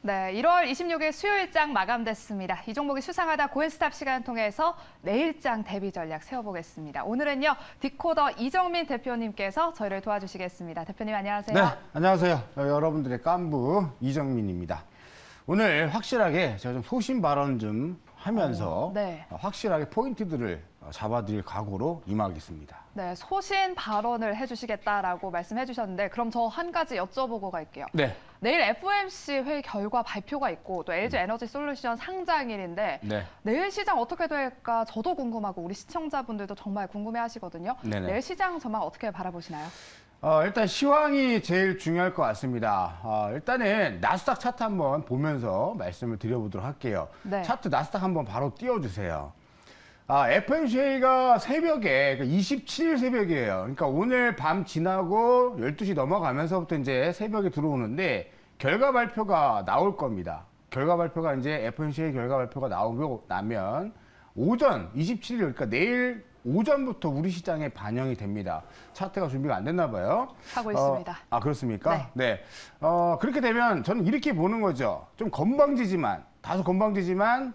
네, 1월 26일 수요일장 마감됐습니다. 이 종목이 수상하다 고인스탑 시간을 통해서 내일장 대비 전략 세워보겠습니다. 오늘은요, 디코더 이정민 대표님께서 저희를 도와주시겠습니다. 대표님 안녕하세요. 네, 안녕하세요. 여러분들의 깐부 이정민입니다. 오늘 확실하게 제가 좀 소신 발언 좀 하면서 네. 확실하게 포인트들을 잡아드릴 각오로 임하겠습니다. 네, 소신 발언을 해주시겠다라고 말씀해 주셨는데 그럼 저 한 가지 여쭤보고 갈게요. 네. 내일 FOMC 회의 결과 발표가 있고 또 LG 에너지 솔루션 상장일인데 네. 내일 시장 어떻게 될까 저도 궁금하고 우리 시청자분들도 정말 궁금해 하시거든요. 네네. 내일 시장 전망 어떻게 바라보시나요? 일단 시황이 제일 중요할 것 같습니다. 일단은 나스닥 차트 한번 보면서 말씀을 드려보도록 할게요. 네. 차트 나스닥 한번 바로 띄워주세요. FOMC 회의가 새벽에, 27일 새벽이에요. 그러니까 오늘 밤 지나고 12시 넘어가면서부터 이제 새벽에 들어오는데 결과 발표가 나올 겁니다. 결과 발표가 이제 FOMC 회의 결과 발표가 나오고 나면 오전 27일, 그러니까 내일 오전부터 우리 시장에 반영이 됩니다. 차트가 준비가 안 됐나 봐요. 하고 있습니다. 그렇습니까? 네. 그렇게 되면 저는 이렇게 보는 거죠. 좀 건방지지만,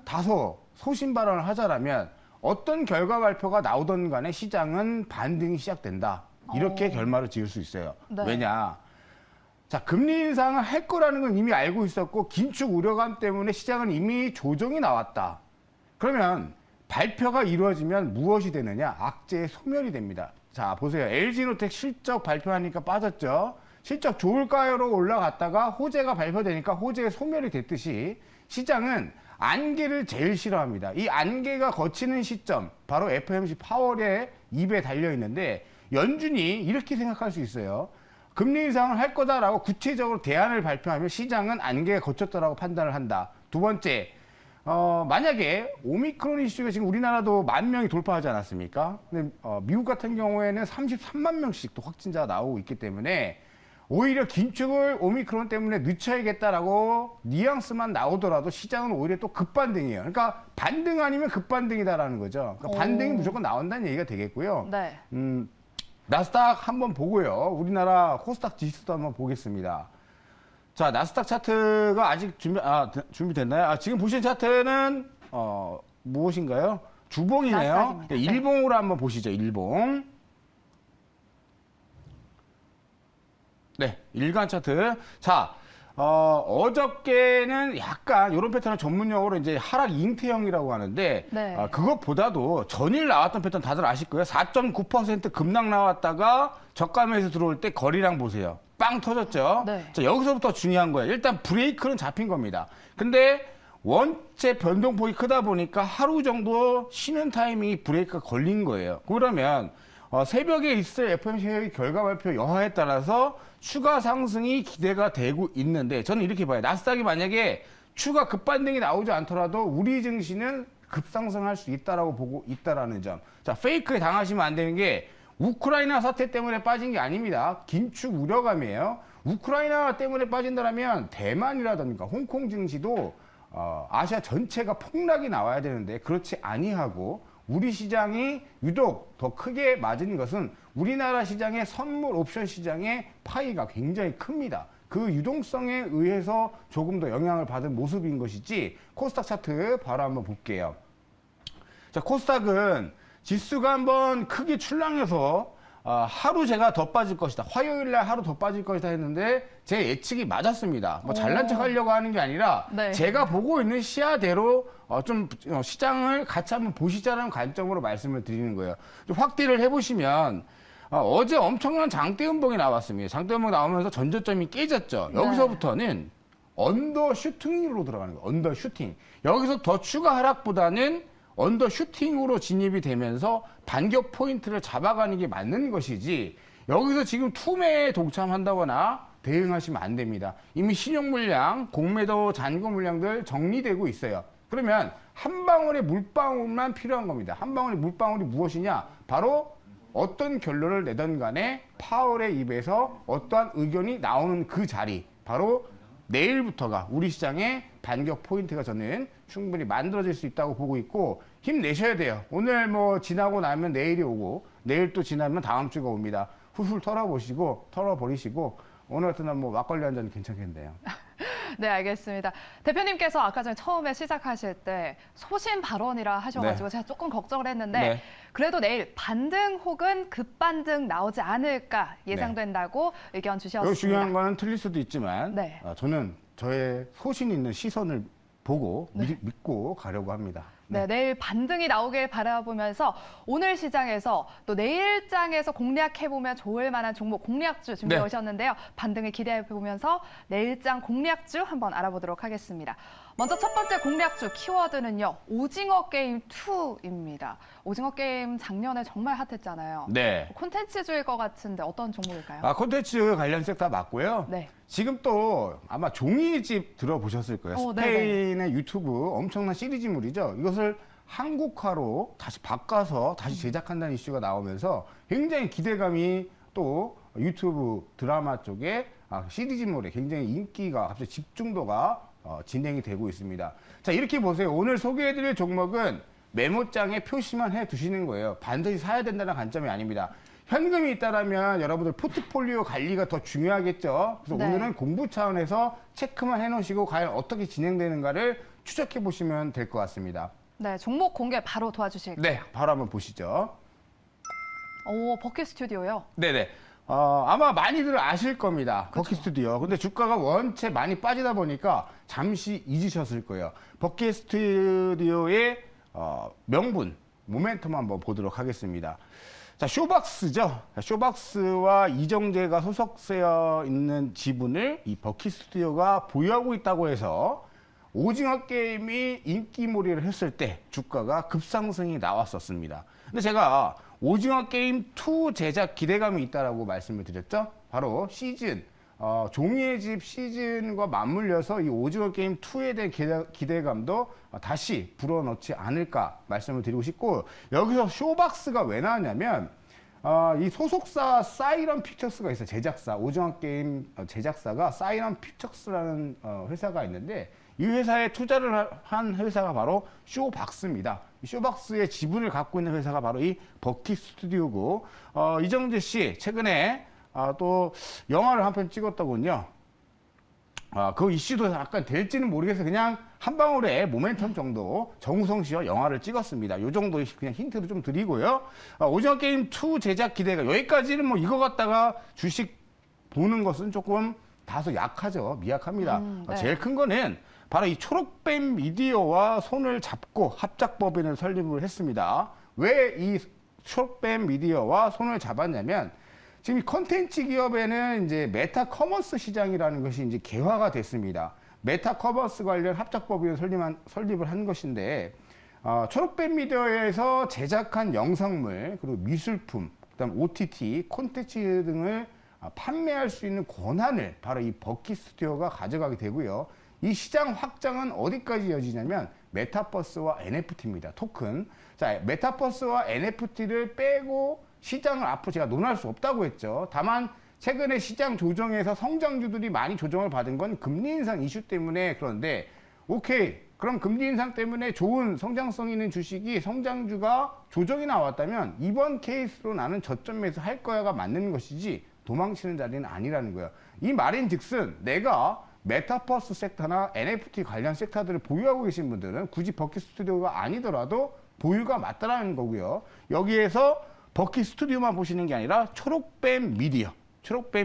다소 소신 발언을 하자라면 어떤 결과 발표가 나오던 간에 시장은 반등이 시작된다. 이렇게 결말을 지을 수 있어요. 네. 왜냐? 자, 금리 인상을 할 거라는 건 이미 알고 있었고 긴축 우려감 때문에 시장은 이미 조정이 나왔다. 그러면 발표가 이루어지면 무엇이 되느냐? 악재의 소멸이 됩니다. 자, 보세요. LG노텍 실적 발표하니까 빠졌죠. 실적 좋을까요로 올라갔다가 호재가 발표되니까 호재의 소멸이 됐듯이 시장은 안개를 제일 싫어합니다. 이 안개가 거치는 시점, 바로 FOMC 파월의 입에 달려 있는데 연준이 이렇게 생각할 수 있어요. 금리 인상을 할 거다라고 구체적으로 대안을 발표하면 시장은 안개가 거쳤다라고 판단을 한다. 두 번째, 만약에 오미크론 이슈가 지금 우리나라도 10,000명이 돌파하지 않았습니까? 근데 미국 같은 경우에는 33만 명씩 또 확진자가 나오고 있기 때문에 오히려 긴축을 오미크론 때문에 늦춰야겠다라고 뉘앙스만 나오더라도 시장은 오히려 또 급반등이에요. 그러니까 반등 아니면 급반등이다라는 거죠. 그러니까 반등이 무조건 나온다는 얘기가 되겠고요. 네. 나스닥 한번 보고요. 우리나라 코스닥 지수도 한번 보겠습니다. 자, 나스닥 차트가 아직 준비됐나요? 지금 보시는 차트는 무엇인가요? 주봉이네요. 나스닥입니다. 네, 일봉으로 한번 보시죠. 일봉. 네, 일간 차트. 자, 어저께는 약간 이런 패턴을 전문용어로 이제 하락 잉태형이라고 하는데, 네. 그것보다도 전일 나왔던 패턴 다들 아실 거예요. 4.9% 급락 나왔다가 저가매수 들어올 때 거리량 보세요. 빵 터졌죠? 네. 자, 여기서부터 중요한 거예요. 일단 브레이크는 잡힌 겁니다. 근데 원체 변동폭이 크다 보니까 하루 정도 쉬는 타이밍이 브레이크가 걸린 거예요. 그러면 새벽에 있을 FOMC 회의 결과 발표 여하에 따라서 추가 상승이 기대가 되고 있는데 저는 이렇게 봐요. 나스닥이 만약에 추가 급반등이 나오지 않더라도 우리 증시는 급상승할 수 있다라고 보고 있다라는 점. 자, 페이크에 당하시면 안 되는 게 우크라이나 사태 때문에 빠진 게 아닙니다. 긴축 우려감이에요. 우크라이나 때문에 빠진다면 대만이라든가 홍콩 증시도 아시아 전체가 폭락이 나와야 되는데 그렇지 아니하고 우리 시장이 유독 더 크게 맞은 것은 우리나라 시장의 선물 옵션 시장의 파이가 굉장히 큽니다. 그 유동성에 의해서 조금 더 영향을 받은 모습인 것이지 코스닥 차트 바로 한번 볼게요. 자, 코스닥은 지수가 한번 크게 출렁여서 하루 제가 더 빠질 것이다. 화요일 날 하루 더 빠질 것이다 했는데 제 예측이 맞았습니다. 뭐 잘난 척 하려고 하는 게 아니라 네. 제가 보고 있는 시야대로 좀 시장을 같이 한번 보시자라는 관점으로 말씀을 드리는 거예요. 좀 확대를 해보시면 어제 엄청난 장대 음봉이 나왔습니다. 장대 음봉이 나오면서 전저점이 깨졌죠. 네. 여기서부터는 언더슈팅으로 들어가는 거예요. 언더슈팅. 여기서 더 추가 하락보다는 언더슈팅으로 진입이 되면서 반격 포인트를 잡아가는 게 맞는 것이지 여기서 지금 투매에 동참한다거나 대응하시면 안 됩니다. 이미 신용 물량, 공매도 잔고 물량들 정리되고 있어요. 그러면 한 방울의 물방울만 필요한 겁니다. 한 방울의 물방울이 무엇이냐? 바로 어떤 결론을 내던 간에 파월의 입에서 어떠한 의견이 나오는 그 자리, 바로 내일부터가 우리 시장의 반격 포인트가 저는 충분히 만들어질 수 있다고 보고 있고 힘내셔야 돼요. 오늘 뭐 지나고 나면 내일이 오고 내일 또 지나면 다음 주가 옵니다. 훌훌 털어버리시고 오늘 같은 날 뭐 막걸리 한 잔 괜찮겠네요. 네, 알겠습니다. 대표님께서 아까 전에 처음에 시작하실 때 소신 발언이라 하셔가지고 네. 제가 조금 걱정을 했는데 네. 그래도 내일 반등 혹은 급반등 나오지 않을까 예상된다고 의견 주셨습니다. 여기 중요한 거는 틀릴 수도 있지만 네. 저는 저의 소신 있는 시선을 보고 믿고 가려고 합니다. 네, 내일 반등이 나오길 바라보면서 오늘 시장에서 또 내일장에서 공략해보면 좋을 만한 종목 공략주 준비해 네. 오셨는데요. 반등을 기대해보면서 내일장 공략주 한번 알아보도록 하겠습니다. 먼저 첫 번째 공략주 키워드는요. 오징어 게임 2입니다. 오징어 게임 작년에 정말 핫했잖아요. 네. 콘텐츠주일 것 같은데 어떤 종목일까요? 콘텐츠 관련 섹터 맞고요. 네. 지금 또 아마 종이집 들어보셨을 거예요. 스페인의 유튜브 엄청난 시리즈물이죠. 이것을 한국화로 다시 바꿔서 다시 제작한다는 이슈가 나오면서 굉장히 기대감이 또 유튜브 드라마 쪽에 시리즈물에 굉장히 인기가 갑자기 집중도가 진행이 되고 있습니다. 자, 이렇게 보세요. 오늘 소개해드릴 종목은 메모장에 표시만 해 두시는 거예요. 반드시 사야 된다는 관점이 아닙니다. 현금이 있다라면 여러분들 포트폴리오 관리가 더 중요하겠죠. 그래서 네. 오늘은 공부 차원에서 체크만 해놓으시고 과연 어떻게 진행되는가를 추적해 보시면 될 것 같습니다. 네, 종목 공개 바로 도와주실게요. 네, 바로 한번 보시죠. 오, 버킷 스튜디오요. 네네. 아마 많이들 아실 겁니다. 버킷 스튜디오. 근데 주가가 원체 많이 빠지다 보니까 잠시 잊으셨을 거예요. 버킷 스튜디오의 명분, 모멘텀 한번 보도록 하겠습니다. 자, 쇼박스죠. 쇼박스와 이정재가 소속되어 있는 지분을 이 버킷 스튜디오가 보유하고 있다고 해서 오징어 게임이 인기몰이를 했을 때 주가가 급상승이 나왔었습니다. 근데 제가 오징어 게임 2 제작 기대감이 있다라고 말씀을 드렸죠. 바로 시즌, 종이의 집 시즌과 맞물려서 이 오징어 게임 2에 대한 기대감도 다시 불어넣지 않을까 말씀을 드리고 싶고, 여기서 쇼박스가 왜 나왔냐면 이 소속사 사이런 픽처스가 있어요. 제작사, 오징어 게임 제작사가 사이런 픽처스라는 회사가 있는데 이 회사에 투자를 한 회사가 바로 쇼박스입니다. 이 쇼박스의 지분을 갖고 있는 회사가 바로 이 버킷 스튜디오고, 이정재 씨 최근에 또 영화를 한 편 찍었더군요. 그 이슈도 약간 될지는 모르겠어요. 그냥 한 방울의 모멘텀 정도 정우성 씨와 영화를 찍었습니다. 요 정도 그냥 힌트를 좀 드리고요. 오징어 게임 2 제작 기대가 여기까지는 뭐 이거 갖다가 주식 보는 것은 조금 다소 약하죠. 미약합니다. 네. 제일 큰 거는 바로 이 초록뱀 미디어와 손을 잡고 합작법인을 설립을 했습니다. 왜 이 초록뱀 미디어와 손을 잡았냐면 지금 컨텐츠 기업에는 이제 메타 커머스 시장이라는 것이 이제 개화가 됐습니다. 메타 커머스 관련 합작법인을 설립을 한 것인데, 초록뱀 미디어에서 제작한 영상물, 그리고 미술품, 그다음 OTT, 콘텐츠 등을 판매할 수 있는 권한을 바로 이 버킷 스튜디오가 가져가게 되고요. 이 시장 확장은 어디까지 이어지냐면 메타버스와 NFT입니다. 토큰. 자, 메타버스와 NFT를 빼고 시장을 앞으로 제가 논할 수 없다고 했죠. 다만 최근에 시장 조정에서 성장주들이 많이 조정을 받은 건 금리 인상 이슈 때문에. 그런데 오케이, 그럼 금리 인상 때문에 좋은 성장성 있는 주식이 성장주가 조정이 나왔다면 이번 케이스로 나는 저점 매수할 거야가 맞는 것이지 도망치는 자리는 아니라는 거예요. 이 말인즉슨 내가 메타버스 섹터나 NFT 관련 섹터들을 보유하고 계신 분들은 굳이 버킷 스튜디오가 아니더라도 보유가 맞다라는 거고요. 여기에서 버킷 스튜디오만 보시는 게 아니라 초록뱀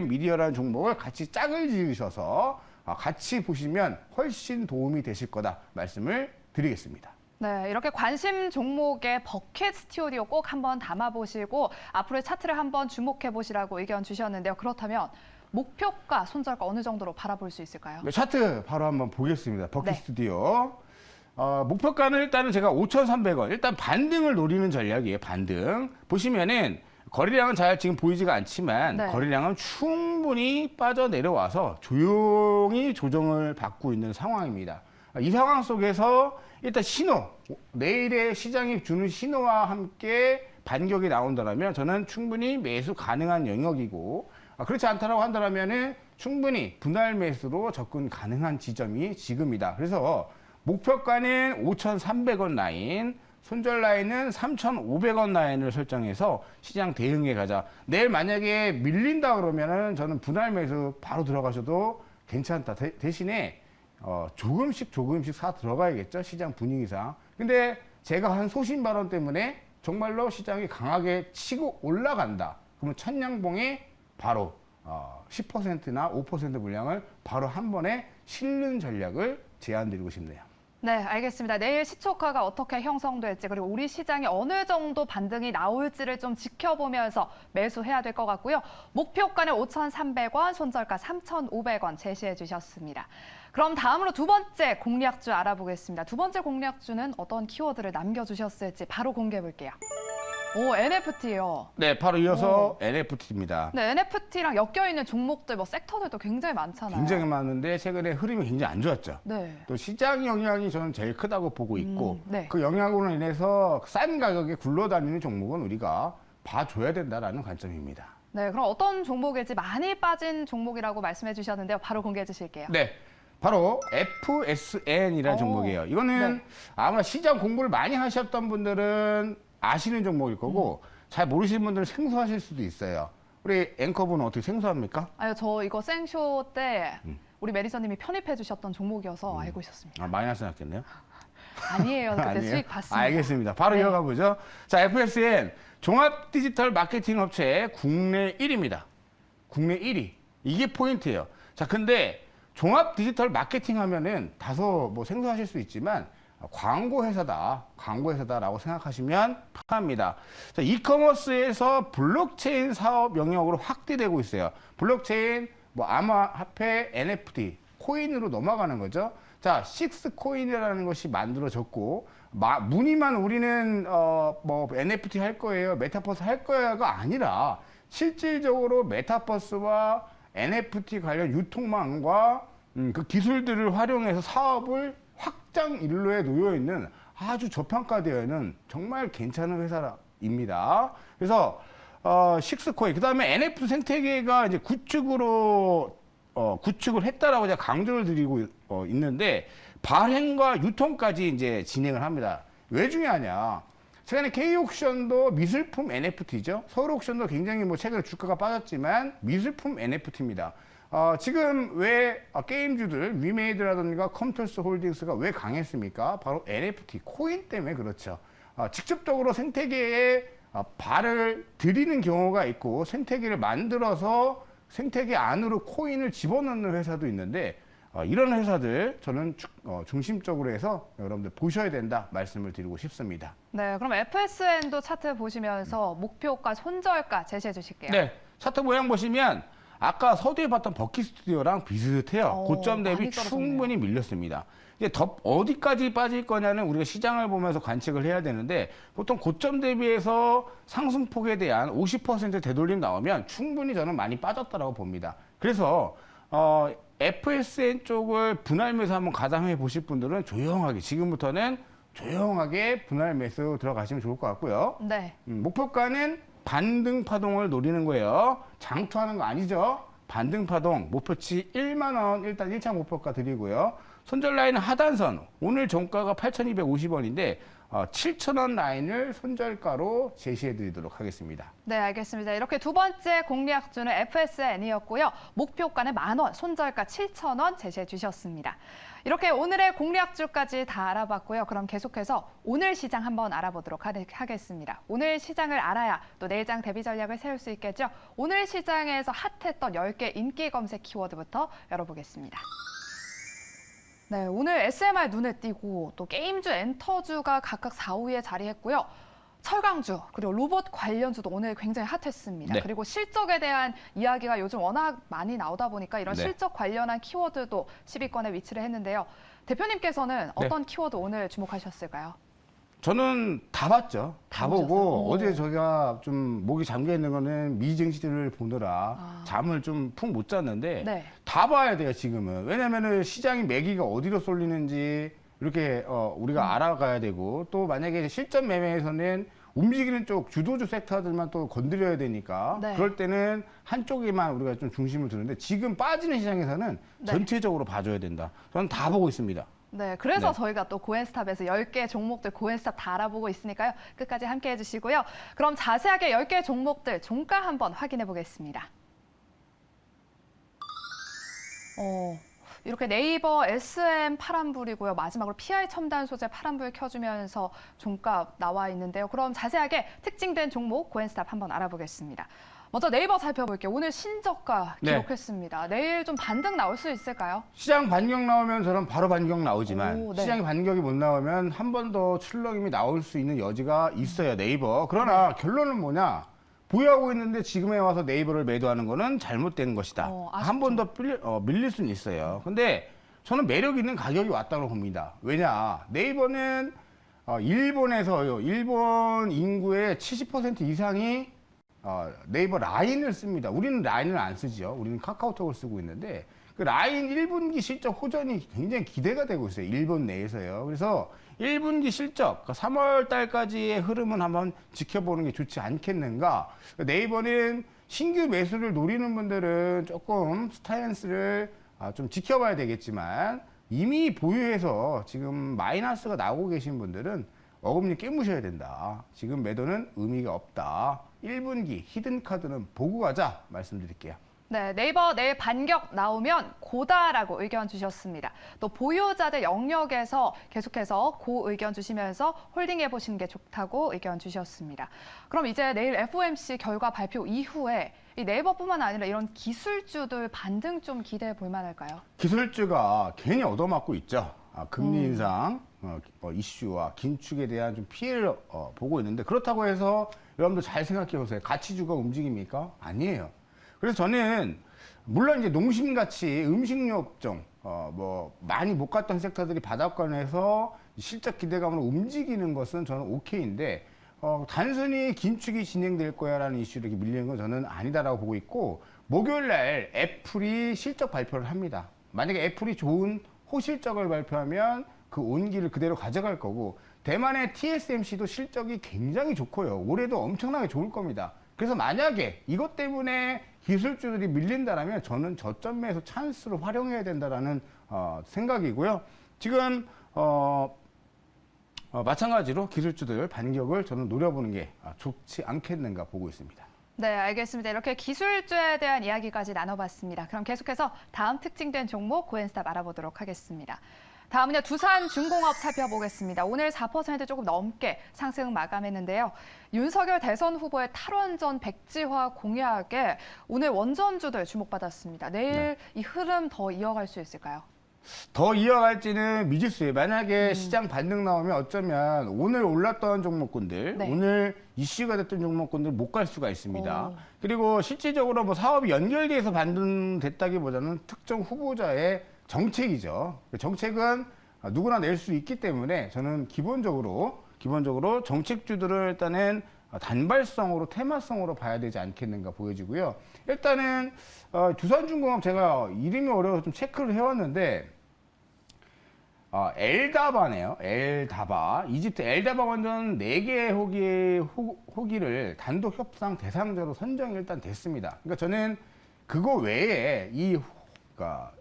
미디어라는 종목을 같이 짝을 지으셔서 같이 보시면 훨씬 도움이 되실 거다 말씀을 드리겠습니다. 네, 이렇게 관심 종목의 버킷 스튜디오 꼭 한번 담아보시고 앞으로의 차트를 한번 주목해보시라고 의견 주셨는데요. 그렇다면 목표가, 손절가 어느 정도로 바라볼 수 있을까요? 네, 차트 바로 한번 보겠습니다. 버킷 네. 스튜디오. 목표가는 일단은 제가 5,300원. 일단 반등을 노리는 전략이에요. 반등. 보시면은 거래량은 잘 지금 보이지가 않지만 네. 거래량은 충분히 빠져내려와서 조용히 조정을 받고 있는 상황입니다. 이 상황 속에서 일단 신호, 내일의 시장이 주는 신호와 함께 반격이 나온다면 저는 충분히 매수 가능한 영역이고, 그렇지 않다라고 한다면은 충분히 분할 매수로 접근 가능한 지점이 지금이다. 그래서 목표가는 5,300원 라인, 손절 라인은 3,500원 라인을 설정해서 시장 대응해 가자. 내일 만약에 밀린다 그러면은 저는 분할 매수 바로 들어가셔도 괜찮다. 대신에 조금씩 사 들어가야겠죠. 시장 분위기상. 근데 제가 한 소신 발언 때문에 정말로 시장이 강하게 치고 올라간다. 그러면 천냥봉에 바로 10%나 5% 물량을 바로 한 번에 실는 전략을 제안드리고 싶네요. 네, 알겠습니다. 내일 시초가가 어떻게 형성될지 그리고 우리 시장에 어느 정도 반등이 나올지를 좀 지켜보면서 매수해야 될 것 같고요. 목표가는 5,300원, 손절가 3,500원 제시해 주셨습니다. 그럼 다음으로 두 번째 공략주 알아보겠습니다. 두 번째 공략주는 어떤 키워드를 남겨주셨을지 바로 공개해 볼게요. 오, NFT요. 네, 바로 이어서 NFT입니다. 네, NFT랑 엮여있는 종목들, 뭐 섹터들도 굉장히 많잖아요. 굉장히 많은데 최근에 흐름이 굉장히 안 좋았죠. 네. 또 시장 영향이 저는 제일 크다고 보고 있고 네. 그 영향으로 인해서 싼 가격에 굴러다니는 종목은 우리가 봐줘야 된다라는 관점입니다. 네, 그럼 어떤 종목일지 많이 빠진 종목이라고 말씀해 주셨는데요. 바로 공개해 주실게요. 네. 바로 FSN이라는 종목이에요. 이거는 네. 아마 시장 공부를 많이 하셨던 분들은 아시는 종목일 거고 잘 모르시는 분들은 생소하실 수도 있어요. 우리 앵커분은 어떻게 생소합니까? 아유, 저 이거 생쇼 때 우리 매니저님이 편입해 주셨던 종목이어서 알고 있었습니다. 아, 마이너스 났겠네요. 아니에요. 그때 아니에요? 수익 봤습니다. 알겠습니다. 바로 네. 이어가 보죠. 자, FSN 종합 디지털 마케팅 업체 국내 1위입니다. 국내 1위. 이게 포인트예요. 자, 근데 종합 디지털 마케팅 하면은 다소 뭐 생소하실 수 있지만 광고 회사다라고 생각하시면 편합니다. 자, 이커머스에서 블록체인 사업 영역으로 확대되고 있어요. 블록체인, 뭐 암호화폐, NFT, 코인으로 넘어가는 거죠. 자, 식스코인이라는 것이 만들어졌고 문의만 우리는 뭐 NFT 할 거예요, 메타버스 할 거야가 아니라 실질적으로 메타버스와 NFT 관련 유통망과 그 기술들을 활용해서 사업을 확장 일로에 놓여 있는 아주 저평가되어 있는 정말 괜찮은 회사입니다. 그래서 식스코인, 그다음에 NFT 생태계가 이제 구축을 했다라고 제가 강조를 드리고 있는데 발행과 유통까지 이제 진행을 합니다. 왜 중요하냐? 최근에 K옥션도 미술품 NFT죠. 서울옥션도 굉장히 뭐 최근에 주가가 빠졌지만 미술품 NFT입니다. 지금 왜 게임주들 위메이드라든가 컴퓨터스 홀딩스가 왜 강했습니까? 바로 NFT 코인 때문에 그렇죠. 직접적으로 생태계에 발을 들이는 경우가 있고 생태계를 만들어서 생태계 안으로 코인을 집어넣는 회사도 있는데 이런 회사들 저는 중심적으로 해서 여러분들 보셔야 된다 말씀을 드리고 싶습니다. 네, 그럼 FSN도 차트 보시면서 목표가, 손절가 제시해 주실게요. 네, 차트 모양 보시면 아까 서두에 봤던 버키 스튜디오랑 비슷해요. 고점 대비 많이 떨어졌네요. 충분히 밀렸습니다. 이제 어디까지 빠질 거냐는 우리가 시장을 보면서 관측을 해야 되는데 보통 고점 대비해서 상승폭에 대한 50% 되돌림 나오면 충분히 저는 많이 빠졌다라고 봅니다. 그래서 FSN 쪽을 분할 매수 한번 가담해 보실 분들은 지금부터는 조용하게 분할 매수 들어가시면 좋을 것 같고요. 네. 목표가는 반등 파동을 노리는 거예요. 장투하는 거 아니죠. 반등 파동, 목표치 1만 원 일단 1차 목표가 드리고요. 손절 라인은 하단선, 오늘 종가가 8,250원인데 7,000원 라인을 손절가로 제시해 드리도록 하겠습니다. 네, 알겠습니다. 이렇게 두 번째 공략주는 FSN이었고요. 목표가는 10,000원, 손절가 7,000원 제시해 주셨습니다. 이렇게 오늘의 공략주까지 다 알아봤고요. 그럼 계속해서 오늘 시장 한번 알아보도록 하겠습니다. 오늘 시장을 알아야 또 내일장 대비 전략을 세울 수 있겠죠. 오늘 시장에서 핫했던 10개 인기 검색 키워드부터 열어보겠습니다. 네, 오늘 SMR 눈에 띄고 또 게임주, 엔터주가 각각 4, 5위에 자리했고요. 철강주 그리고 로봇 관련주도 오늘 굉장히 핫했습니다. 네. 그리고 실적에 대한 이야기가 요즘 워낙 많이 나오다 보니까 이런 네. 실적 관련한 키워드도 10위권에 위치를 했는데요. 대표님께서는 어떤 키워드 오늘 주목하셨을까요? 저는 다 봤죠. 다 보셨어요? 보고 오. 어제 저희가 좀 목이 잠겨 있는 거는 미증시를 보느라 잠을 좀 푹 못 잤는데 네. 다 봐야 돼요 지금은. 왜냐면은 시장이 매기가 어디로 쏠리는지 이렇게 우리가 알아가야 되고 또 만약에 실전 매매에서는 움직이는 쪽 주도주 섹터들만 또 건드려야 되니까 네. 그럴 때는 한쪽에만 우리가 좀 중심을 두는데 지금 빠지는 시장에서는 네. 전체적으로 봐줘야 된다. 저는 다 보고 있습니다. 네, 그래서 네. 저희가 또 고엔스탑에서 10개 종목들 고엔스탑 다 알아보고 있으니까요. 끝까지 함께 해주시고요. 그럼 자세하게 10개 종목들 종가 한번 확인해 보겠습니다. 이렇게 네이버 SM 파란불이고요. 마지막으로 PI 첨단 소재 파란불 켜주면서 종가 나와 있는데요. 그럼 자세하게 특징된 종목 고엔스탑 한번 알아보겠습니다. 먼저 네이버 살펴볼게요. 오늘 신저가 네. 기록했습니다. 내일 좀 반등 나올 수 있을까요? 시장 반격 나오면 저는 바로 반격 나오지만 오, 네. 시장이 반격이 못 나오면 한 번 더 출렁임이 나올 수 있는 여지가 있어요, 네이버. 그러나 결론은 뭐냐? 보유하고 있는데 지금에 와서 네이버를 매도하는 거는 잘못된 것이다. 아쉽죠. 한 번 더 밀릴 수는 있어요. 근데 저는 매력 있는 가격이 왔다고 봅니다. 왜냐? 네이버는 일본에서요. 일본 인구의 70% 이상이 네이버 라인을 씁니다. 우리는 라인을 안 쓰죠. 우리는 카카오톡을 쓰고 있는데 그 라인 1분기 실적 호전이 굉장히 기대가 되고 있어요. 일본 내에서요. 그래서 1분기 실적, 3월 달까지의 흐름은 한번 지켜보는 게 좋지 않겠는가. 네이버는 신규 매수를 노리는 분들은 조금 스타일랜스를 좀 지켜봐야 되겠지만 이미 보유해서 지금 마이너스가 나오고 계신 분들은 어금니 깨무셔야 된다. 지금 매도는 의미가 없다. 1분기 히든카드는 보고 가자 말씀드릴게요. 네, 네이버 내일 반격 나오면 고다라고 의견 주셨습니다. 또 보유자들 영역에서 계속해서 고 의견 주시면서 홀딩해 보시는 게 좋다고 의견 주셨습니다. 그럼 이제 내일 FOMC 결과 발표 이후에 이 네이버뿐만 아니라 이런 기술주들 반등 좀 기대해 볼 만할까요? 기술주가 괜히 얻어맞고 있죠. 금리 인상 이슈와 긴축에 대한 좀 피해를 보고 있는데 그렇다고 해서 여러분들 잘 생각해 보세요. 가치주가 움직입니까? 아니에요. 그래서 저는 물론 이제 농심같이 음식료 업종 뭐 많이 못 갔던 섹터들이 바닥권에서 실적 기대감으로 움직이는 것은 저는 오케이인데 단순히 긴축이 진행될 거야라는 이슈로 이렇게 밀리는 건 저는 아니다라고 보고 있고 목요일 날 애플이 실적 발표를 합니다. 만약에 애플이 좋은 호실적을 발표하면 그 온기를 그대로 가져갈 거고 대만의 TSMC도 실적이 굉장히 좋고요. 올해도 엄청나게 좋을 겁니다. 그래서 만약에 이것 때문에 기술주들이 밀린다라면 저는 저점에서 찬스로 활용해야 된다라는 생각이고요. 지금 마찬가지로 기술주들 반격을 저는 노려보는 게 좋지 않겠는가 보고 있습니다. 네, 알겠습니다. 이렇게 기술주에 대한 이야기까지 나눠봤습니다. 그럼 계속해서 다음 특징된 종목 고엔스탑 알아보도록 하겠습니다. 다음은요, 두산중공업 살펴보겠습니다. 오늘 4% 조금 넘게 상승 마감했는데요. 윤석열 대선 후보의 탈원전 백지화 공약에 오늘 원전주들 주목받았습니다. 내일 네. 이 흐름 더 이어갈 수 있을까요? 더 이어갈지는 미지수예요. 만약에 시장 반등 나오면 어쩌면 오늘 올랐던 종목군들, 네. 오늘 이슈가 됐던 종목군들 못 갈 수가 있습니다. 오. 그리고 실질적으로 뭐 사업이 연결돼서 반등됐다기보다는 특정 후보자의 정책이죠. 그 정책은 누구나 낼 수 있기 때문에 저는 기본적으로 정책주들을 일단은 단발성으로 테마성으로 봐야 되지 않겠는가 보여지고요. 일단은 두산중공업 제가 이름이 어려워서 좀 체크를 해왔는데 엘다바네요. 엘다바. 이집트 엘다바 원전 4개의 호기를 단독 협상 대상자로 선정이 일단 됐습니다. 그러니까 저는 그거 외에 그러니까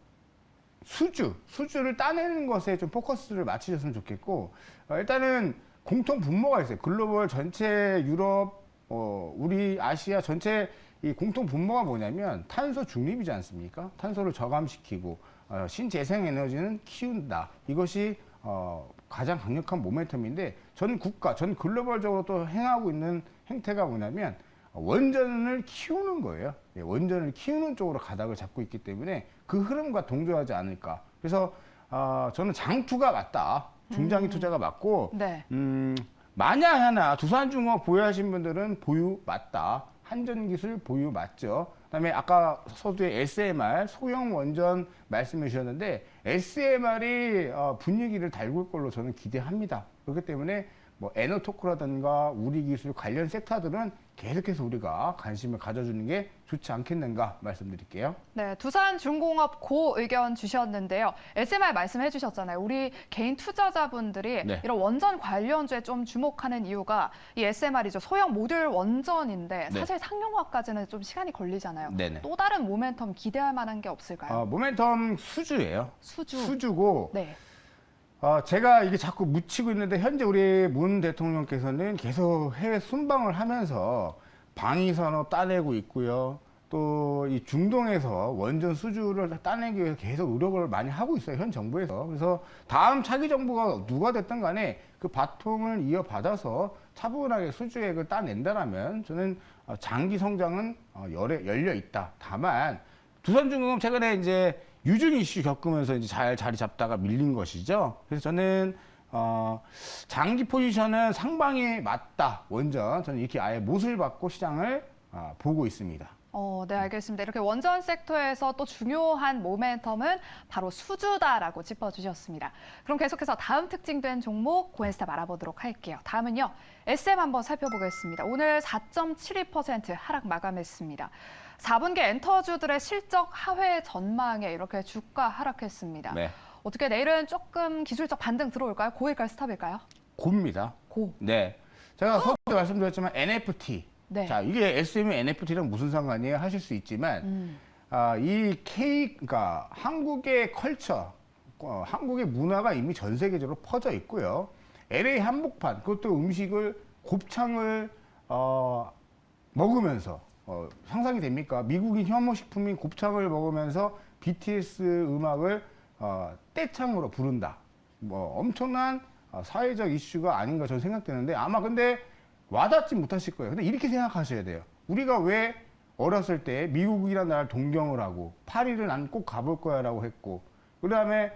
수주를 따내는 것에 좀 포커스를 맞추셨으면 좋겠고 일단은 공통 분모가 있어요. 글로벌 전체 유럽, 우리 아시아 전체 이 공통 분모가 뭐냐면 탄소 중립이지 않습니까? 탄소를 저감시키고 신재생 에너지는 키운다. 이것이 가장 강력한 모멘텀인데 전 글로벌적으로 또 행하고 있는 행태가 뭐냐면 원전을 키우는 거예요. 원전을 키우는 쪽으로 가닥을 잡고 있기 때문에 그 흐름과 동조하지 않을까. 그래서 저는 장투가 맞다. 중장기 투자가 맞고 네. 만약 하나 두산중공업 보유하신 분들은 보유 맞다. 한전기술 보유 맞죠. 그다음에 아까 서두에 SMR 소형 원전 말씀해 주셨는데 SMR이 분위기를 달굴 걸로 저는 기대합니다. 그렇기 때문에 뭐 에너토크라든가 우리 기술 관련 섹터들은 계속해서 우리가 관심을 가져주는 게 좋지 않겠는가 말씀드릴게요. 네, 두산중공업 고 의견 주셨는데요. SMR 말씀해 주셨잖아요. 우리 개인 투자자분들이 네. 이런 원전 관련주에 좀 주목하는 이유가 이 SMR이죠. 소형 모듈 원전인데 네. 사실 상용화까지는 좀 시간이 걸리잖아요. 네네. 또 다른 모멘텀 기대할 만한 게 없을까요? 모멘텀 수주예요. 수주. 수주고 네. 제가 이게 자꾸 묻히고 있는데 현재 우리 문 대통령께서는 계속 해외 순방을 하면서 방위산업 따내고 있고요. 또 이 중동에서 원전 수주를 따내기 위해서 계속 노력을 많이 하고 있어요. 현 정부에서. 그래서 다음 차기 정부가 누가 됐든 간에 그 바통을 이어받아서 차분하게 수주액을 따낸다라면 저는 장기 성장은 열려 있다. 다만 두산중공업 최근에 이제 유증 이슈 겪으면서 이제 잘 자리 잡다가 밀린 것이죠. 그래서 저는 장기 포지션은 상방에 맞다. 원전 저는 이렇게 아예 못을 받고 시장을 보고 있습니다. 네, 알겠습니다. 이렇게 원전 섹터에서 또 중요한 모멘텀은 바로 수주다라고 짚어주셨습니다. 그럼 계속해서 다음 특징된 종목 고엔스탑 알아보도록 할게요. 다음은요, SM 한번 살펴보겠습니다. 오늘 4.72% 하락 마감했습니다. 4분기 엔터주들의 실적 하회 전망에 이렇게 주가 하락했습니다. 네. 어떻게 내일은 조금 기술적 반등 들어올까요? 고일까요? 스탑일까요? 고입니다. 고. 네. 제가 서두에 말씀드렸지만 NFT. 네. 자, 이게 SM이 NFT랑 무슨 상관이에요? 하실 수 있지만, 그러니까 한국의 컬처, 한국의 문화가 이미 전 세계적으로 퍼져 있고요. LA 한복판, 그것도 음식을, 곱창을, 먹으면서, 상상이 됩니까? 미국인 혐오식품인 곱창을 먹으면서 BTS 음악을, 떼창으로 부른다. 뭐, 엄청난 사회적 이슈가 아닌가 저는 생각되는데, 아마 근데 와닿지 못하실 거예요. 근데 이렇게 생각하셔야 돼요. 우리가 왜 어렸을 때 미국이라는 나라를 동경을 하고 파리를 난 꼭 가볼 거야 라고 했고, 그 다음에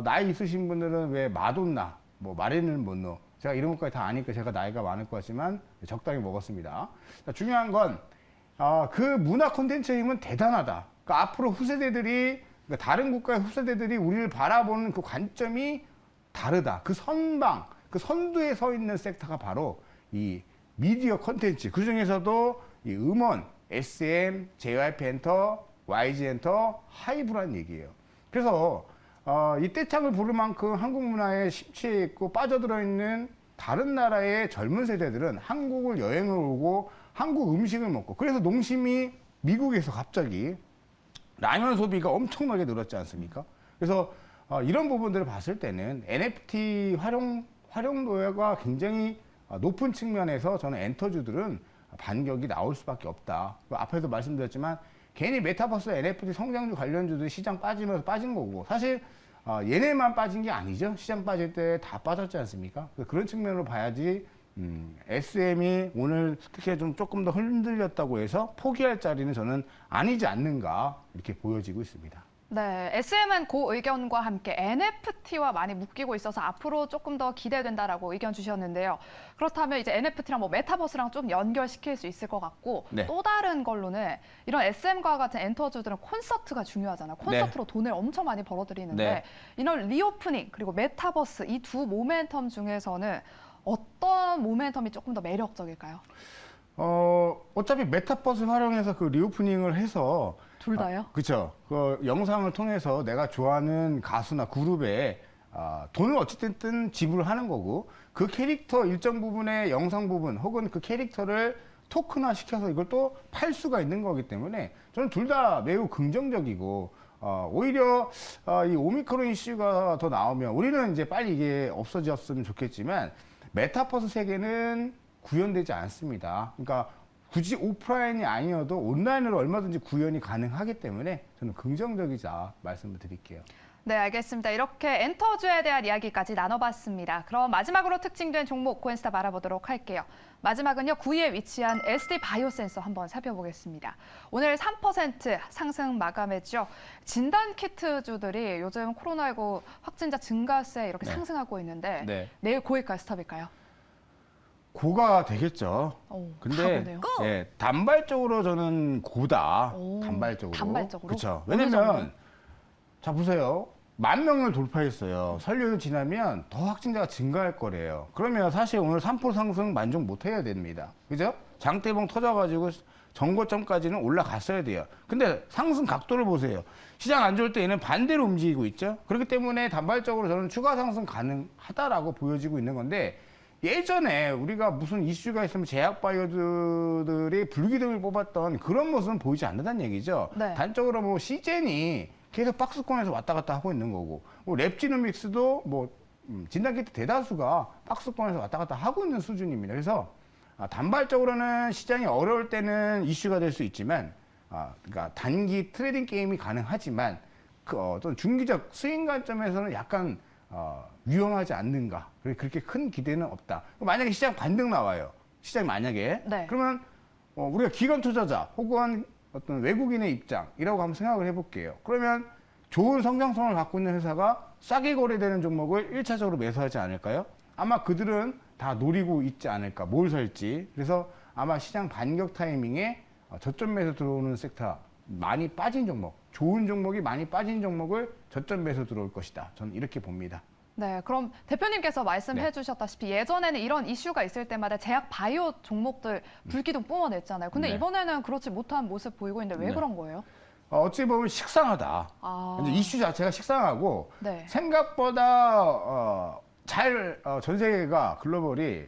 나이 있으신 분들은 왜 마돈나, 뭐 마릴린 먼로, 제가 이런 것까지 다 아니까 제가 나이가 많을 것 같지만 적당히 먹었습니다. 중요한 건 그 문화 콘텐츠의 힘은 대단하다. 그러니까 앞으로 후세대들이, 그러니까 다른 국가의 후세대들이 우리를 바라보는 그 관점이 다르다. 그 선방, 그 선두에 서 있는 섹터가 바로 이 미디어 콘텐츠, 그 중에서도 이 음원, SM, JYP 엔터, YG 엔터, 하이브라는 얘기예요. 그래서 이 떼창을 부를 만큼 한국 문화에 심취해 있고 빠져들어 있는 다른 나라의 젊은 세대들은 한국을 여행을 오고 한국 음식을 먹고, 그래서 농심이 미국에서 갑자기 라면 소비가 엄청나게 늘었지 않습니까? 그래서 이런 부분들을 봤을 때는 NFT 활용도가 굉장히 높은 측면에서 저는 엔터주들은 반격이 나올 수밖에 없다. 앞에도 말씀드렸지만 괜히 메타버스 NFT 성장주 관련주들이 시장 빠지면서 빠진 거고, 사실 얘네만 빠진 게 아니죠. 시장 빠질 때 다 빠졌지 않습니까? 그런 측면으로 봐야지 SM이 오늘 특히 조금 더 흔들렸다고 해서 포기할 자리는 저는 아니지 않는가 이렇게 보여지고 있습니다. 네, SM은 그 의견과 함께 NFT와 많이 묶이고 있어서 앞으로 조금 더 기대된다라고 의견 주셨는데요. 그렇다면 이제 NFT랑 뭐 메타버스랑 좀 연결시킬 수 있을 것 같고, 네. 또 다른 걸로는 이런 SM과 같은 엔터주들은 콘서트가 중요하잖아요. 콘서트로 돈을 엄청 많이 벌어들이는데 네. 이런 리오프닝 그리고 메타버스 이 두 모멘텀 중에서는 어떤 모멘텀이 조금 더 매력적일까요? 어차피 메타버스 활용해서 그 리오프닝을 해서 둘 다요? 그렇죠. 그 영상을 통해서 내가 좋아하는 가수나 그룹에 돈을 어찌됐든 지불하는 거고, 그 캐릭터 일정 부분의 영상 부분 혹은 그 캐릭터를 토큰화 시켜서 이걸 또 팔 수가 있는 거기 때문에 저는 둘 다 매우 긍정적이고, 오히려 이 오미크론 이슈가 더 나오면 우리는 이제 빨리 이게 없어졌으면 좋겠지만 메타버스 세계는 구현되지 않습니다. 그러니까 굳이 오프라인이 아니어도 온라인으로 얼마든지 구현이 가능하기 때문에 저는 긍정적이자 말씀을 드릴게요. 네, 알겠습니다. 이렇게 엔터주에 대한 이야기까지 나눠봤습니다. 그럼 마지막으로 특징된 종목 고엔스탑 알아보도록 할게요. 마지막은요, 9위에 위치한 SD 바이오센서 한번 살펴보겠습니다. 오늘 3% 상승 마감했죠. 진단키트주들이 요즘 코로나19 확진자 증가세 이렇게 상승하고 있는데 내일 고일까요, 스탑일까요? 고가 되겠죠. 근데 단발적으로 저는 고다. 단발적으로. 그렇죠. 왜냐면 자 보세요. 10,000명을 돌파했어요. 설날 지나면 더 확진자가 증가할 거래요. 그러면 사실 오늘 3% 상승 만족 못 해야 됩니다. 그죠? 장대봉 터져가지고 정고점까지는 올라갔어야 돼요. 근데 상승 각도를 보세요. 시장 안 좋을 때 얘는 반대로 움직이고 있죠. 그렇기 때문에 단발적으로 저는 추가 상승 가능하다라고 보여지고 있는 건데, 예전에 우리가 무슨 이슈가 있으면 제약바이오들이 불기둥을 뽑았던 그런 모습은 보이지 않는다는 얘기죠. 네. 단적으로 뭐 시젠이 계속 박스권에서 왔다 갔다 하고 있는 거고, 뭐 랩지노믹스도 뭐 진단키트 대다수가 박스권에서 왔다 갔다 하고 있는 수준입니다. 그래서 단발적으로는 시장이 어려울 때는 이슈가 될 수 있지만 그러니까 단기 트레이딩 게임이 가능하지만 그 어떤 중기적 스윙 관점에서는 약간 위험하지 않는가. 그렇게 큰 기대는 없다. 만약에 시장 반등 나와요. 시장이 만약에 네. 그러면 우리가 기관 투자자 혹은 어떤 외국인의 입장이라고 한번 생각을 해볼게요. 그러면 좋은 성장성을 갖고 있는 회사가 싸게 거래되는 종목을 1차적으로 매수하지 않을까요? 아마 그들은 다 노리고 있지 않을까. 뭘 살지. 그래서 아마 시장 반격 타이밍에 저점 매수 들어오는 섹터 많이 빠진 종목, 좋은 종목이 많이 빠진 종목을 저점 매수 들어올 것이다. 저는 이렇게 봅니다. 네, 그럼 대표님께서 말씀해 네. 주셨다시피 예전에는 이런 이슈가 있을 때마다 제약 바이오 종목들 불기둥 뿜어냈잖아요. 근데 네. 이번에는 그렇지 못한 모습 보이고 있는데 왜 네. 그런 거예요? 어찌 보면 식상하다. 아, 이제 이슈 자체가 식상하고 네. 생각보다 잘 전 세계가 글로벌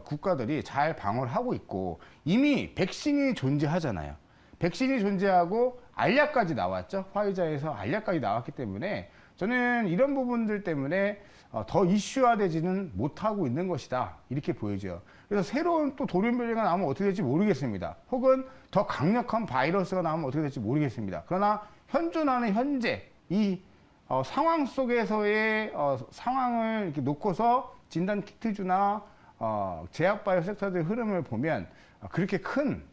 국가들이 잘 방어를 하고 있고 이미 백신이 존재하잖아요. 백신이 존재하고 알약까지 나왔죠. 화이자에서 알약까지 나왔기 때문에 저는 이런 부분들 때문에 더 이슈화되지는 못하고 있는 것이다. 이렇게 보여져요. 그래서 새로운 또 돌연변이가 나오면 어떻게 될지 모르겠습니다. 혹은 더 강력한 바이러스가 나오면 어떻게 될지 모르겠습니다. 그러나 현존하는 현재 이 상황 속에서의 상황을 이렇게 놓고서 진단 키트주나 제약바이오 섹터들의 흐름을 보면 그렇게 큰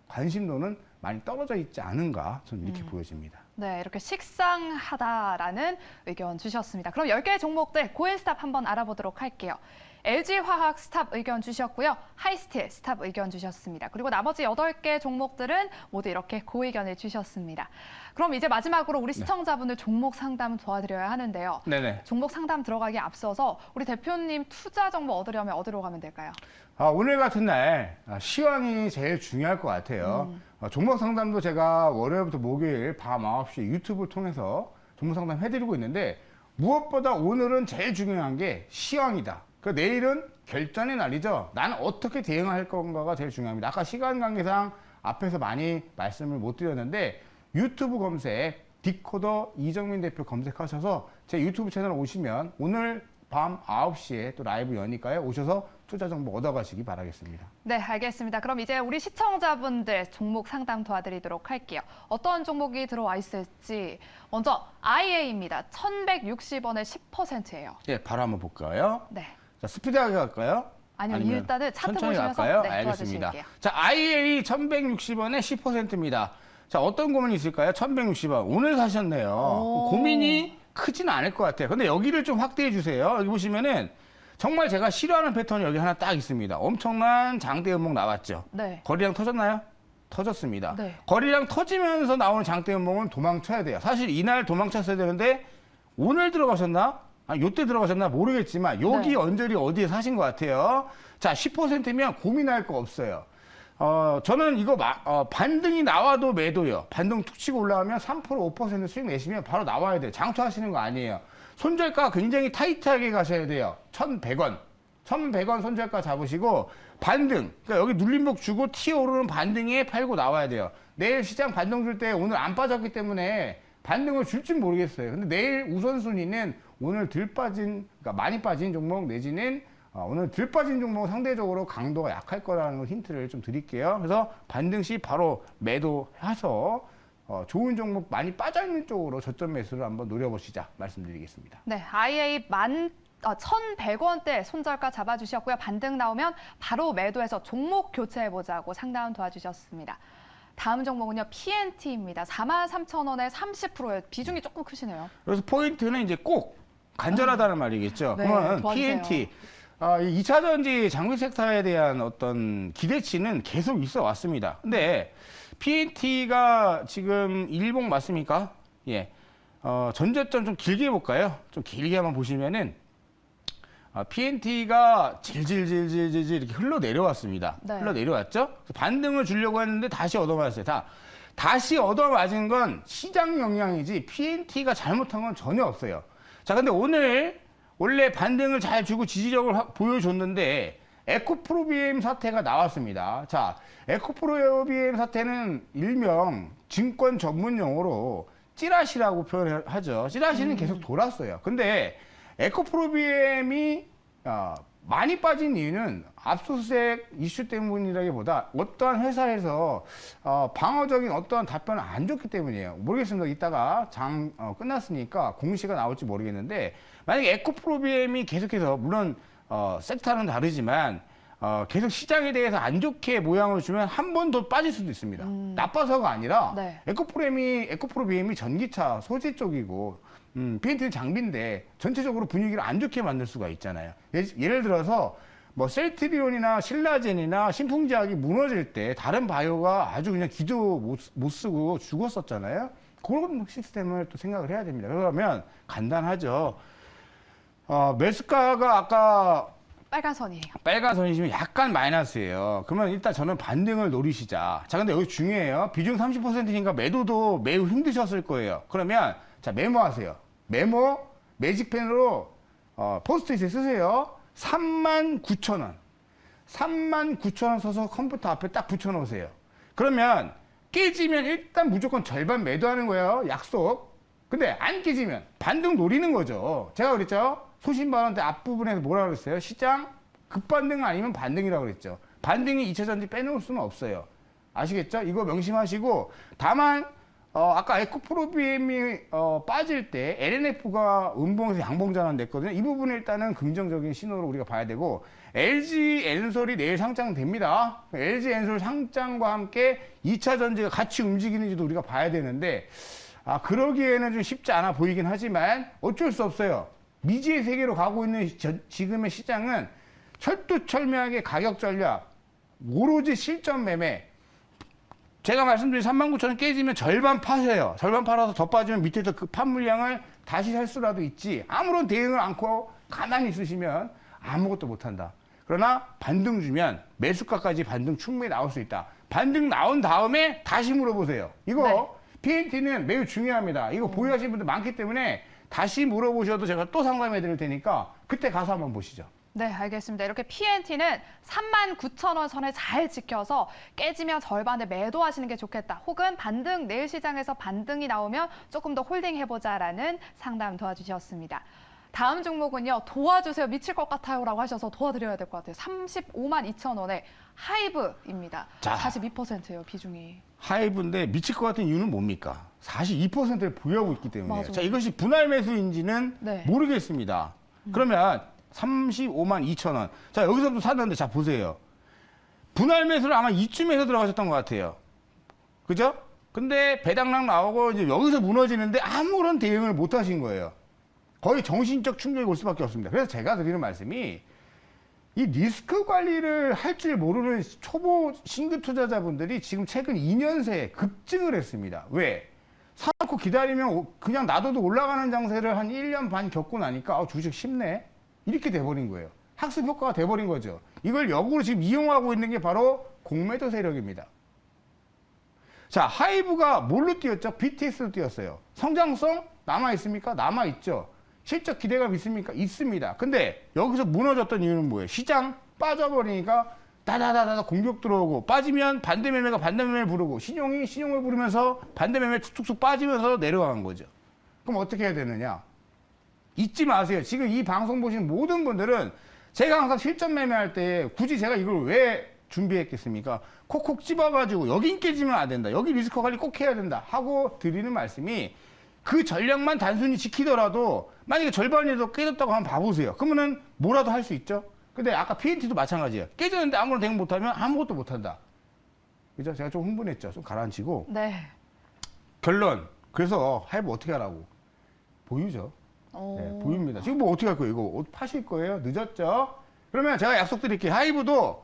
관심도는 많이 떨어져 있지 않은가 저는 이렇게 보여집니다. 네, 이렇게 식상하다라는 의견 주셨습니다. 그럼 10개 종목들 고엔스탑 한번 알아보도록 할게요. LG화학 스탑 의견 주셨고요. 하이스틸 스탑 의견 주셨습니다. 그리고 나머지 8개 종목들은 모두 이렇게 고의견을 주셨습니다. 그럼 이제 마지막으로 우리 시청자분들 종목 상담 도와드려야 하는데요. 네네. 종목 상담 들어가기 앞서서 우리 대표님 투자 정보 얻으려면 어디로 가면 될까요? 오늘 같은 날 시황이 제일 중요할 것 같아요. 종목 상담도 제가 월요일부터 목요일 밤 9시 유튜브를 통해서 종목 상담 해드리고 있는데 무엇보다 오늘은 제일 중요한 게 시황이다. 그 내일은 결전의 날이죠. 나는 어떻게 대응할 건가가 제일 중요합니다. 아까 시간 관계상 앞에서 많이 말씀을 못 드렸는데 유튜브 검색 디코더 이정민 대표 검색하셔서 제 유튜브 채널 오시면 오늘 밤 9시에 또 라이브 여니까요. 오셔서 투자 정보 얻어가시기 바라겠습니다. 네, 알겠습니다. 그럼 이제 우리 시청자분들 종목 상담 도와드리도록 할게요. 어떤 종목이 들어와 있을지 먼저 IA입니다. 1,160원에 10%예요. 예, 바로 한번 볼까요? 네. 자, 스피드하게 갈까요? 아니요, 아니면 일단은 차트 천천히 보시면서 갈까요? 네, 알겠습니다. 도와주실게요. 자, IA 1,160원에 10%입니다. 자, 어떤 고민이 있을까요? 1,160원. 오늘 사셨네요. 오. 고민이 크지는 않을 것 같아요. 근데 여기를 좀 확대해 주세요. 여기 보시면은 정말 제가 싫어하는 패턴이 여기 하나 딱 있습니다. 엄청난 장대 음봉 나왔죠. 네. 거리량 터졌나요? 터졌습니다. 네. 거리량 터지면서 나오는 장대 음봉은 도망쳐야 돼요. 사실 이날 도망쳤어야 되는데 오늘 들어가셨나? 요때 들어가셨나 모르겠지만 여기 네. 언저리 어디에 사신 것 같아요. 자, 10%면 고민할 거 없어요. 저는 이거 반등이 나와도 매도요. 반등 툭 치고 올라가면 3% 5% 수익 내시면 바로 나와야 돼요. 장투하시는 거 아니에요. 손절가 굉장히 타이트하게 가셔야 돼요. 1,100원. 1,100원 손절가 잡으시고 반등. 그러니까 여기 눌림목 주고 튀어오르는 반등에 팔고 나와야 돼요. 내일 시장 반등 줄 때 오늘 안 빠졌기 때문에 반등을 줄진 모르겠어요. 근데 내일 우선순위는 오늘 그러니까 많이 빠진 종목 내지는 오늘 들 빠진 종목 상대적으로 강도가 약할 거라는 힌트를 좀 드릴게요. 그래서 반등 시 바로 매도해서 좋은 종목 많이 빠져있는 쪽으로 저점 매수를 한번 노려보시자 말씀드리겠습니다. 네, IA 1,100원대 손절가 잡아주셨고요. 반등 나오면 바로 매도해서 종목 교체해보자고 상담 도와주셨습니다. 다음 종목은요, PNT입니다. 43,000원에 30%예요. 비중이 조금 크시네요. 그래서 포인트는 이제 꼭 간절하다는 말이겠죠. 네, 그러면 도와주세요. PNT. 이 2차 전지 장비 섹터에 대한 어떤 기대치는 계속 있어 왔습니다. 근데 PNT가 지금 일봉 맞습니까? 예. 전저점 좀 길게 볼까요? 좀 길게 한번 보시면은 PNT가 질질질질질 이렇게 흘러 내려왔습니다. 네. 흘러 내려왔죠? 반등을 주려고 했는데 다시 얻어맞았어요. 다시 얻어맞은 건 시장 영향이지 PNT가 잘못한 건 전혀 없어요. 자, 근데 오늘 원래 반등을 잘 주고 지지력을 보여줬는데 에코프로비엠 사태가 나왔습니다. 자, 에코프로비엠 사태는 일명 증권 전문 용어로 찌라시라고 표현을 하죠. 찌라시는 계속 돌았어요. 근데 에코프로비엠이 많이 빠진 이유는 압수수색 이슈 때문이라기보다 어떠한 회사에서 방어적인 어떠한 답변을 안 줬기 때문이에요. 모르겠습니다. 이따가 장 끝났으니까 공시가 나올지 모르겠는데 만약에 에코프로비엠이 계속해서 물론 섹터는 다르지만 계속 시장에 대해서 안 좋게 모양을 주면 한 번 더 빠질 수도 있습니다. 나빠서가 아니라 네. 에코프로비엠이 전기차 소재 쪽이고 PNT는 장비인데 전체적으로 분위기를 안 좋게 만들 수가 있잖아요. 예를 들어서 뭐 셀트리온이나 신라젠이나 신풍제약이 무너질 때 다른 바이오가 아주 그냥 기도 못 쓰고 죽었었잖아요. 그런 시스템을 또 생각을 해야 됩니다. 그러면 간단하죠. 매수가가 아까 빨간 선이에요. 빨간 선이시면 약간 마이너스예요. 그러면 일단 저는 반등을 노리시자. 자, 근데 여기 중요해요. 비중 30%니까 매도도 매우 힘드셨을 거예요. 그러면 자, 메모하세요. 메모, 매직펜으로 포스트잇에 쓰세요. 39,000원. 39,000원 써서 컴퓨터 앞에 딱 붙여놓으세요. 그러면 깨지면 일단 무조건 절반 매도하는 거예요. 약속. 근데 안 깨지면 반등 노리는 거죠. 제가 그랬죠. 소신발언 때 앞부분에서 뭐라 그랬어요? 시장 급반등 아니면 반등이라고 그랬죠. 반등이 2차전지 빼놓을 수는 없어요. 아시겠죠? 이거 명심하시고 다만 아까 에코프로비엠이 빠질 때 LNF가 음봉에서 양봉 전환됐거든요. 이 부분을 일단은 긍정적인 신호로 우리가 봐야 되고 LG 엔솔이 내일 상장됩니다. LG 엔솔 상장과 함께 2차 전지가 같이 움직이는지도 우리가 봐야 되는데 그러기에는 좀 쉽지 않아 보이긴 하지만 어쩔 수 없어요. 미지의 세계로 가고 있는 지금의 시장은 철두철미하게 가격 전략, 오로지 실전 매매. 제가 말씀드린 39,000원 깨지면 절반 파세요. 절반 팔아서 더 빠지면 밑에서 그 판 물량을 다시 살 수라도 있지. 아무런 대응을 않고 가만히 있으시면 아무것도 못한다. 그러나 반등 주면 매수가까지 반등 충분히 나올 수 있다. 반등 나온 다음에 다시 물어보세요. 이거 PNT는 매우 중요합니다. 이거 보유하시는 분들 많기 때문에 다시 물어보셔도 제가 또 상담해 드릴 테니까 그때 가서 한번 보시죠. 네, 알겠습니다. 이렇게 PNT는 39,000원 선을 잘 지켜서 깨지면 절반을 매도하시는 게 좋겠다. 혹은 반등, 내일 시장에서 반등이 나오면 조금 더 홀딩해보자라는 상담 도와주셨습니다. 다음 종목은요. 도와주세요. 미칠 것 같아요. 라고 하셔서 도와드려야 될 것 같아요. 352,000원에 하이브입니다. 자. 42%예요, 비중이. 하이브인데 미칠 것 같은 이유는 뭡니까? 42%를 보유하고 있기 때문이에요. 맞아요. 자, 이것이 분할 매수인지는 네. 모르겠습니다. 그러면 352,000원. 자, 여기서부터 샀는데 자, 보세요. 분할 매수를 아마 이쯤에서 들어가셨던 것 같아요. 그죠? 근데 배당락 나오고 이제 여기서 무너지는데 아무런 대응을 못 하신 거예요. 거의 정신적 충격이 올 수밖에 없습니다. 그래서 제가 드리는 말씀이 이 리스크 관리를 할 줄 모르는 초보 신규 투자자분들이 지금 최근 2년 새에 급증을 했습니다. 왜? 사놓고 기다리면 그냥 놔둬도 올라가는 장세를 한 1년 반 겪고 나니까 주식 쉽네? 이렇게 돼버린 거예요. 학습 효과가 돼버린 거죠. 이걸 역으로 지금 이용하고 있는 게 바로 공매도 세력입니다. 자, 하이브가 뭘로 뛰었죠? BTS로 뛰었어요. 성장성 남아있습니까? 남아있죠. 실적 기대감 있습니까? 있습니다. 근데 여기서 무너졌던 이유는 뭐예요? 시장 빠져버리니까 다다다다 공격 들어오고 빠지면 반대매매가 반대매매를 부르고 신용이 신용을 부르면서 반대매매 툭툭툭 빠지면서 내려간 거죠. 그럼 어떻게 해야 되느냐? 잊지 마세요. 지금 이 방송 보신 모든 분들은 제가 항상 실전 매매할 때 굳이 제가 이걸 왜 준비했겠습니까? 콕콕 집어가지고 여긴 깨지면 안 된다. 여기 리스크 관리 꼭 해야 된다. 하고 드리는 말씀이 그 전략만 단순히 지키더라도 만약에 절반이라도 깨졌다고 한번 봐보세요. 그러면은 뭐라도 할 수 있죠? 근데 아까 PNT도 마찬가지예요. 깨졌는데 아무런 대응 못하면 아무것도 못한다. 그죠? 제가 좀 흥분했죠. 좀 가라앉히고. 네. 결론. 그래서 하이브 어떻게 하라고? 보유죠. 네, 보입니다. 지금 뭐 어떻게 할 거예요? 이거 옷 파실 거예요? 늦었죠? 그러면 제가 약속드릴게요. 하이브도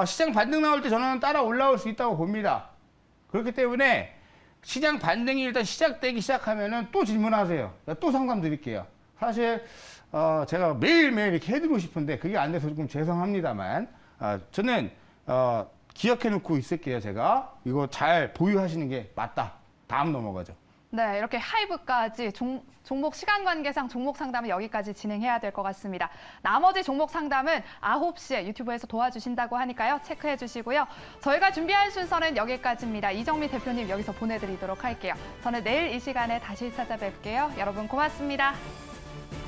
시장 반등 나올 때 저는 따라 올라올 수 있다고 봅니다. 그렇기 때문에 시장 반등이 일단 시작되기 시작하면은 또 질문하세요. 또 상담 드릴게요. 사실 제가 매일매일 이렇게 해드리고 싶은데 그게 안 돼서 조금 죄송합니다만 저는 기억해 놓고 있을게요. 제가 이거 잘 보유하시는 게 맞다. 다음 넘어가죠. 네, 이렇게 하이브까지 종목 시간 관계상 종목 상담은 여기까지 진행해야 될 것 같습니다. 나머지 종목 상담은 9시에 유튜브에서 도와주신다고 하니까요. 체크해 주시고요. 저희가 준비한 순서는 여기까지입니다. 이정미 대표님 여기서 보내드리도록 할게요. 저는 내일 이 시간에 다시 찾아뵐게요. 여러분 고맙습니다.